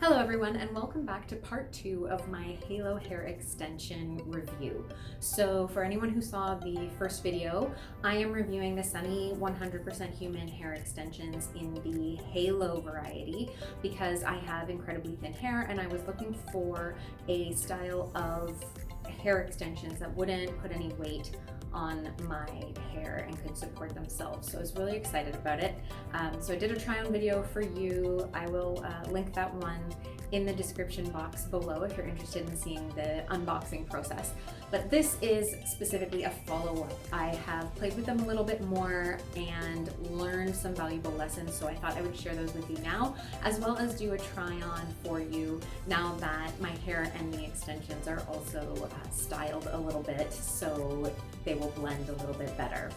Hello everyone, and welcome back to part 2 of my Halo hair extension review. So for anyone who saw the first video, I am reviewing the Sunny 100% Human hair extensions in the Halo variety because I have incredibly thin hair and I was looking for a style of hair extensions that wouldn't put any weight on my hair and could support themselves. So I was really excited about it. So I did a try-on video for you. I will link that one in the description box below if you're interested in seeing the unboxing process. But this is specifically a follow-up. I have played with them a little bit more and learned some valuable lessons, so I thought I would share those with you now, as well as do a try-on for you now that my hair and the extensions are also styled a little bit, so they will blend a little bit better.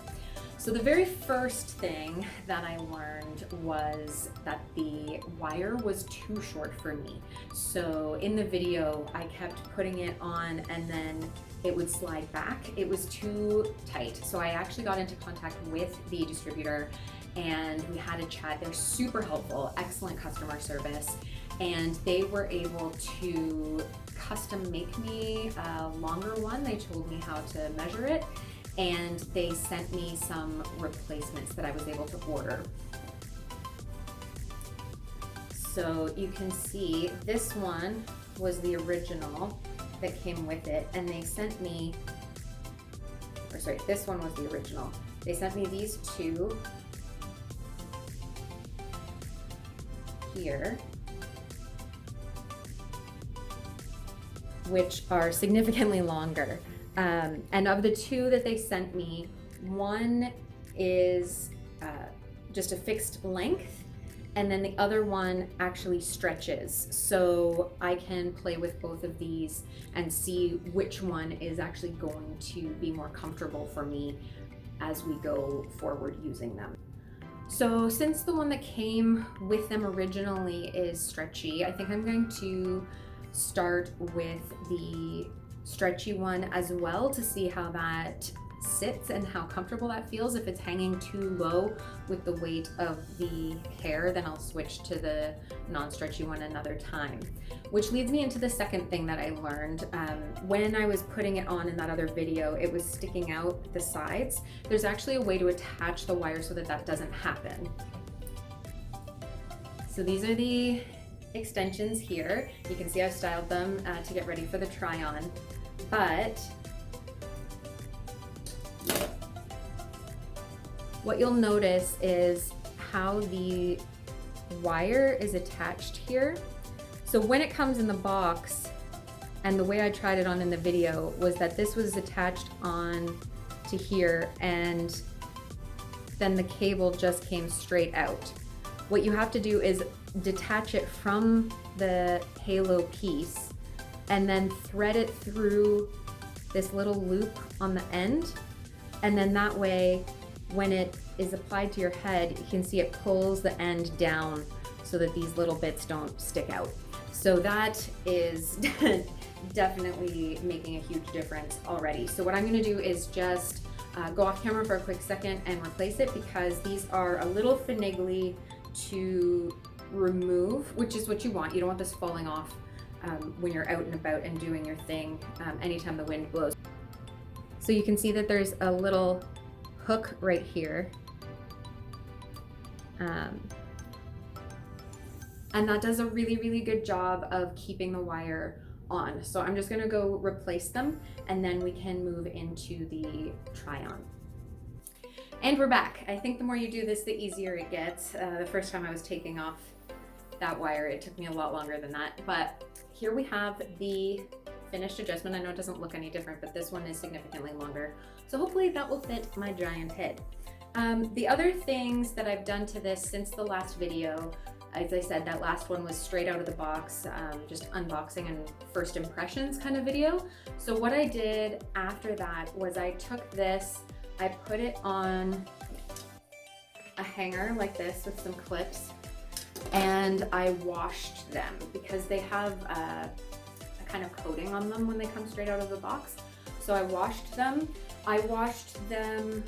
So the very first thing that I learned was that the wire was too short for me. So in the video, I kept putting it on and then it would slide back. It was too tight. So I actually got into contact with the distributor and we had a chat. They're super helpful, excellent customer service, and they were able to custom make me a longer one. They told me how to measure it, and they sent me some replacements that I was able to order. So you can see this one was the original that came with it, and they sent me, or sorry, this one was the original. They sent me these two here, which are significantly longer. And of the two that they sent me, one is just a fixed length, and then the other one actually stretches. So I can play with both of these and see which one is actually going to be more comfortable for me as we go forward using them. So since the one that came with them originally is stretchy, I think I'm going to start with the stretchy one as well to see how that sits and how comfortable that feels. If it's hanging too low with the weight of the hair, then I'll switch to the non-stretchy one another time. Which leads me into the second thing that I learned. When I was putting it on in that other video, it was sticking out the sides. There's actually a way to attach the wire so that that doesn't happen. So these are the extensions here. You can see I've styled them to get ready for the try-on, but what you'll notice is how the wire is attached here. So when it comes in the box, and the way I tried it on in the video was that this was attached on to here and then the cable just came straight out. What you have to do is detach it from the halo piece and then thread it through this little loop on the end, and then that way when it is applied to your head, you can see it pulls the end down so that these little bits don't stick out. So that is definitely making a huge difference already. So what I'm going to do is just go off camera for a quick second and replace it, because these are a little finagly to remove, which is what you want. You don't want this falling off when you're out and about and doing your thing anytime the wind blows. So you can see that there's a little hook right here, and that does a really good job of keeping the wire on. So I'm just gonna go replace them and then we can move into the try-on. And we're back. I think the more you do this, the easier it gets. The first time I was taking off that wire, it took me a lot longer than that. But here we have the finished adjustment. I know it doesn't look any different, but this one is significantly longer. So hopefully that will fit my giant head. The other things that I've done to this since the last video, as I said, that last one was straight out of the box, just unboxing and first impressions kind of video. So what I did after that was I took this, I put it on a hanger like this with some clips, and I washed them because they have a kind of coating on them when they come straight out of the box. So I washed them. I washed them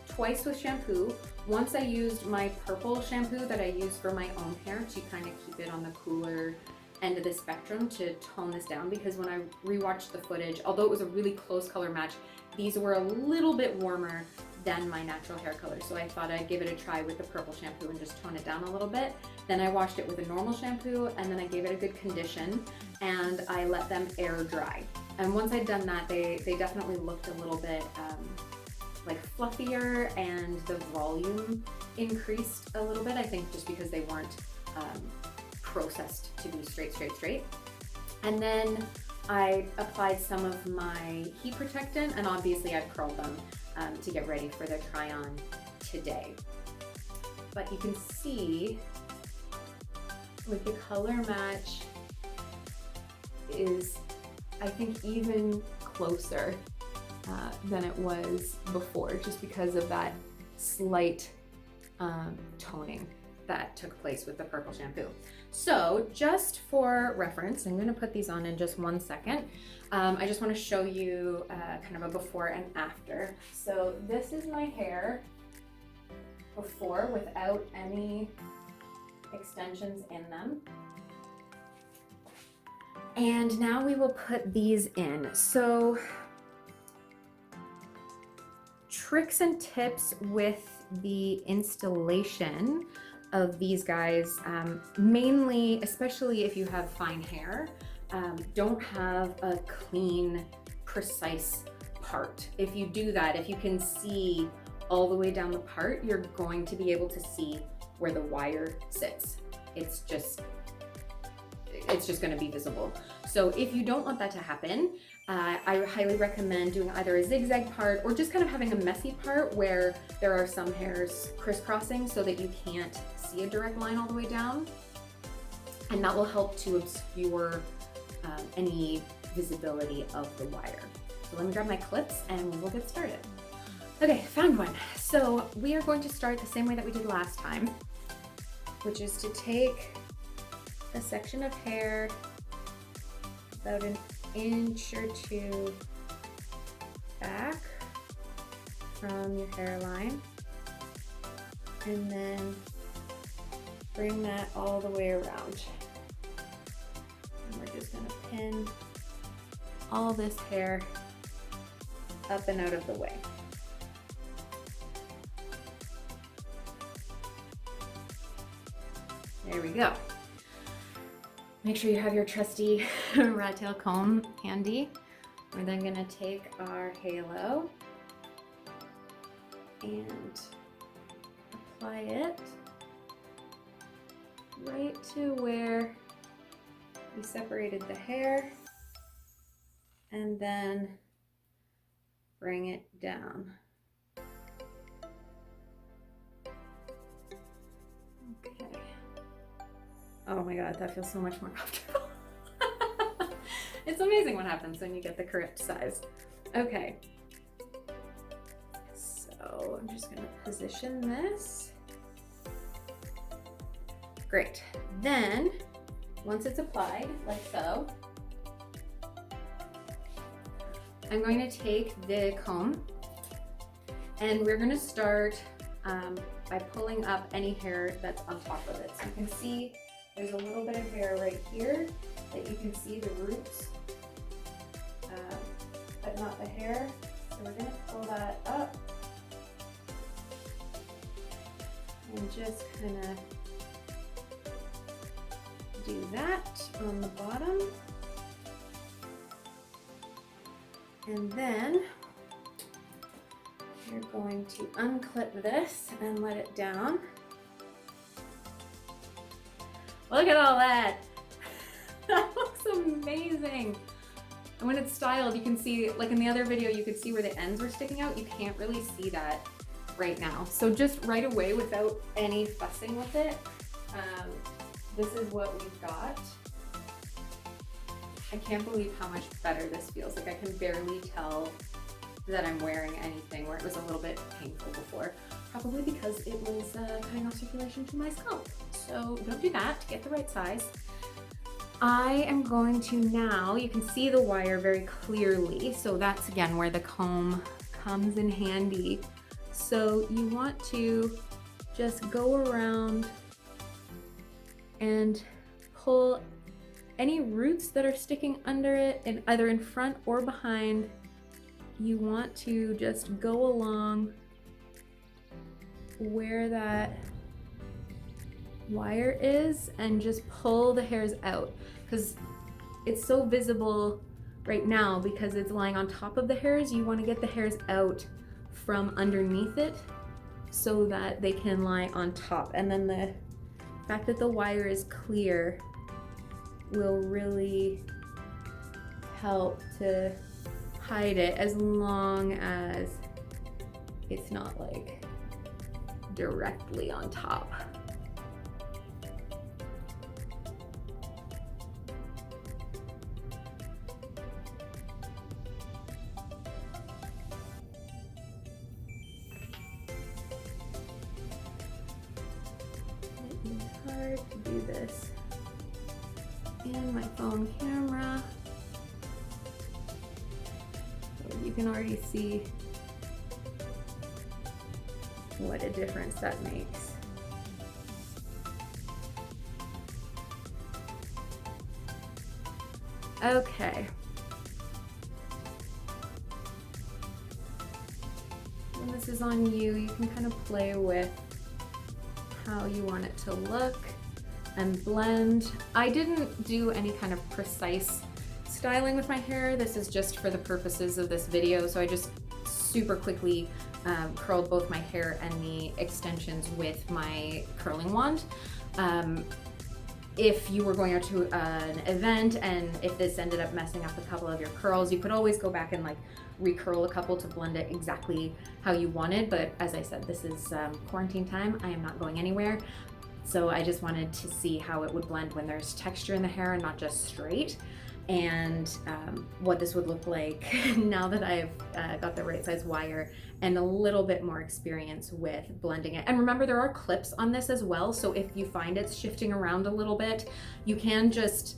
twice with shampoo, Once I used my purple shampoo that I use for my own hair to kind of keep it on the cooler end of the spectrum to tone this down, because when I rewatched the footage, although it was a really close color match, these were a little bit warmer than my natural hair color. So I thought I'd give it a try with the purple shampoo and just tone it down a little bit. Then I washed it with a normal shampoo, and then I gave it a good condition, and I let them air dry. And once I'd done that, they definitely looked a little bit like fluffier, and the volume increased a little bit, I think just because they weren't processed to be straight. And then I applied some of my heat protectant, and obviously I curled them to get ready for the try-on today. But you can see like the color match is, I think, even closer than it was before, just because of that slight toning that took place with the purple shampoo. So just for reference, I'm going to put these on in just 1 second. I just want to show you kind of a before and after. So this is my hair before, without any extensions in them. And now we will put these in. So tricks and tips with the installation of these guys, mainly, especially if you have fine hair, don't have a clean, precise part. If you do that, if you can see all the way down the part, you're going to be able to see where the wire sits. It's just going to be visible. So if you don't want that to happen, I highly recommend doing either a zigzag part or just kind of having a messy part where there are some hairs crisscrossing so that you can't see a direct line all the way down. And that will help to obscure any visibility of the wire. So let me grab my clips and we will get started. Okay, found one. So we are going to start the same way that we did last time, which is to take a section of hair about an inch or two back from your hairline, and then bring that all the way around. And we're just going to pin all this hair up and out of the way. There we go. Make sure you have your trusty rat tail comb handy. We're then going to take our halo and apply it right to where we separated the hair, and then bring it down. Okay. Oh my God, that feels so much more comfortable. It's amazing what happens when you get the correct size. Okay. So I'm just gonna position this. Great. Then, once it's applied, like so, I'm going to take the comb and we're gonna start by pulling up any hair that's on top of it. So you can see there's a little bit of hair right here that you can see the roots, but not the hair. So we're gonna pull that up and just kind of do that on the bottom. And then you're going to unclip this and let it down. Look at all that. That looks amazing. And when it's styled, you can see, like in the other video, you could see where the ends were sticking out. You can't really see that right now. So just right away, without any fussing with it, this is what we've got. I can't believe how much better this feels. Like I can barely tell that I'm wearing anything, where it was a little bit painful before. Probably because it was cutting off circulation to my scalp. So don't do that to get the right size. I am going to now, you can see the wire very clearly. So that's again where the comb comes in handy. So you want to just go around and pull any roots that are sticking under it, and either in front or behind. You want to just go along where that wire is and just pull the hairs out, because it's so visible right now because it's lying on top of the hairs. You want to get the hairs out from underneath it so that they can lie on top, and then the fact that the wire is clear will really help to hide it, as long as it's not like directly on top. It's hard to do this in my phone camera. You can already see what a difference that makes. Okay. When this is on you, you can kind of play with how you want it to look and blend. I didn't do any kind of precise styling with my hair. This is just for the purposes of this video, so I just super quickly curled both my hair and the extensions with my curling wand. If you were going out to an event and if this ended up messing up a couple of your curls, you could always go back and like recurl a couple to blend it exactly how you wanted. But as I said, this is quarantine time. I am not going anywhere. So I just wanted to see how it would blend when there's texture in the hair and not just straight, and what this would look like now that I've got the right size wire and a little bit more experience with blending it. And remember, there are clips on this as well, so if you find it's shifting around a little bit, you can just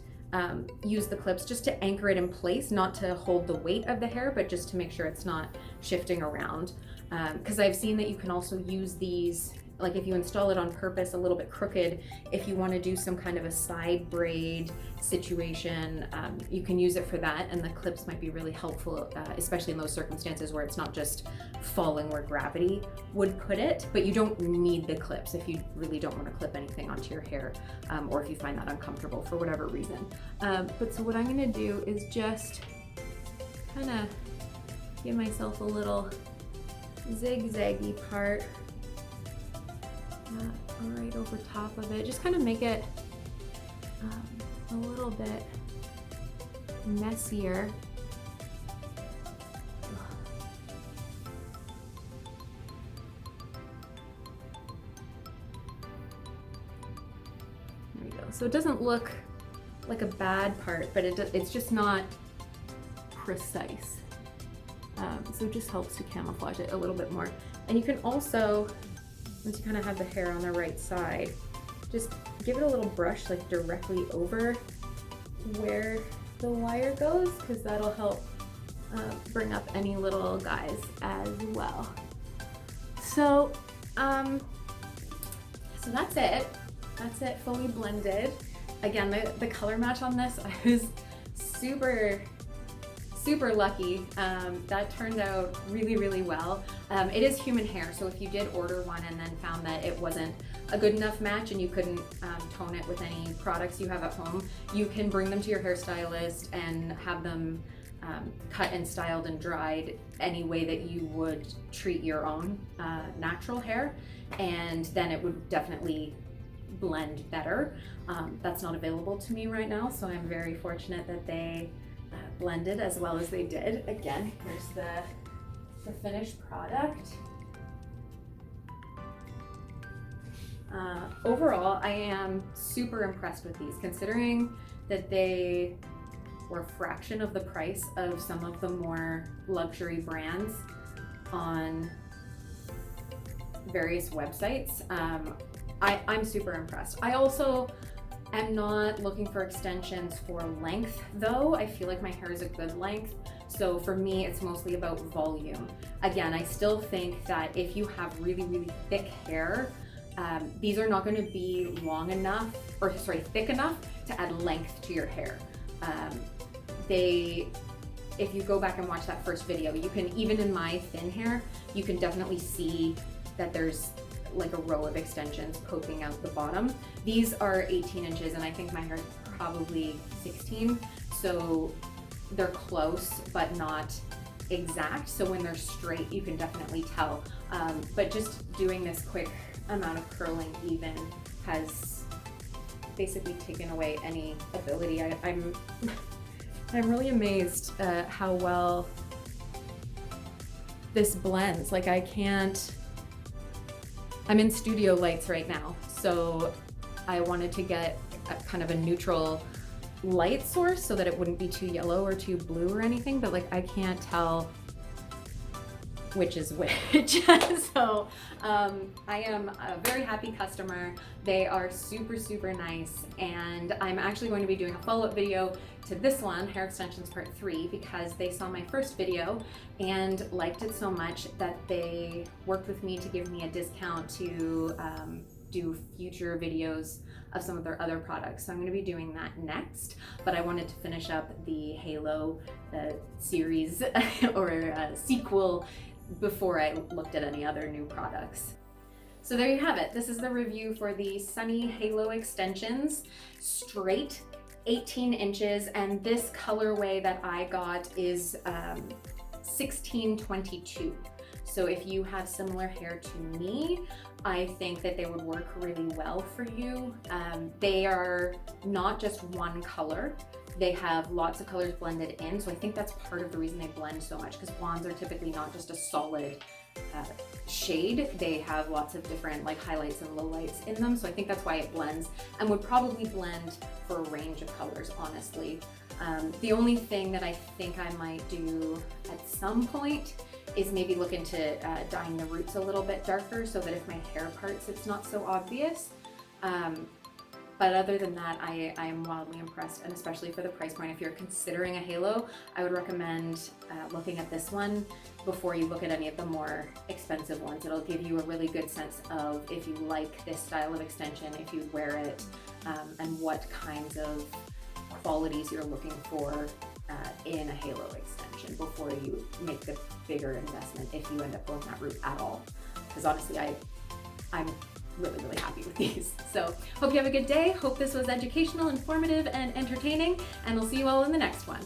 use the clips just to anchor it in place, not to hold the weight of the hair, but just to make sure it's not shifting around. Because I've seen that you can also use these, like if you install it on purpose a little bit crooked, if you want to do some kind of a side braid situation, you can use it for that, and the clips might be really helpful, especially in those circumstances where it's not just falling where gravity would put it. But you don't need the clips if you really don't want to clip anything onto your hair, or if you find that uncomfortable for whatever reason. But so what I'm going to do is just kind of give myself a little zigzaggy part right over top of it. Just kind of make it a little bit messier. There we go. So it doesn't look like a bad part, but it's just not precise. So it just helps to camouflage it a little bit more. And you can also, once you kind of have the hair on the right side, just give it a little brush like directly over where the wire goes, because that'll help bring up any little guys as well. So, so that's it. That's it, fully blended. Again, the color match on this, I was super lucky. That turned out really well. It is human hair, so if you did order one and then found that it wasn't a good enough match and you couldn't tone it with any products you have at home, you can bring them to your hairstylist and have them cut and styled and dried any way that you would treat your own natural hair, and then it would definitely blend better. That's not available to me right now, so I'm very fortunate that they blended as well as they did. Again, here's the finished product. Overall, I am super impressed with these, considering that they were a fraction of the price of some of the more luxury brands on various websites. I'm super impressed. I also am not looking for extensions for length, though. I feel like my hair is a good length, so for me it's mostly about volume. Again, I still think that if you have really thick hair, these are not going to be long enough, or sorry, thick enough to add length to your hair. If you go back and watch that first video, you can, even in my thin hair, you can definitely see that there's like a row of extensions poking out the bottom. These are 18 inches and I think my hair is probably 16. So they're close, but not exact. So when they're straight, you can definitely tell. But just doing this quick amount of curling even has basically taken away any ability. I'm really amazed at how well this blends. Like I'm in studio lights right now, so I wanted to get a kind of a neutral light source so that it wouldn't be too yellow or too blue or anything, but like I can't tell which is which. So I am a very happy customer. They are super, super nice, and I'm actually going to be doing a follow-up video to this one, Hair Extensions Part 3, because they saw my first video and liked it so much that they worked with me to give me a discount to do future videos of some of their other products. So I'm going to be doing that next, but I wanted to finish up the Halo series or sequel before I looked at any other new products. So there you have it. This is the review for the Sunny Halo Extensions, straight 18 inches, and this colorway that I got is 1622. So if you have similar hair to me, I think that they would work really well for you. They are not just one color. They have lots of colors blended in, so I think that's part of the reason they blend so much, because blondes are typically not just a solid shade. They have lots of different like highlights and lowlights in them, so I think that's why it blends, and would probably blend for a range of colors, honestly. The only thing that I think I might do at some point is maybe look into dyeing the roots a little bit darker so that if my hair parts, it's not so obvious. But other than that, I am wildly impressed, and especially for the price point. If you're considering a halo, I would recommend looking at this one before you look at any of the more expensive ones. It'll give you a really good sense of if you like this style of extension, if you wear it, and what kinds of qualities you're looking for in a halo extension before you make the bigger investment, if you end up going that route at all. Because honestly, I'm really, really happy with these. So hope you have a good day. Hope this was educational, informative, and entertaining, and we'll see you all in the next one.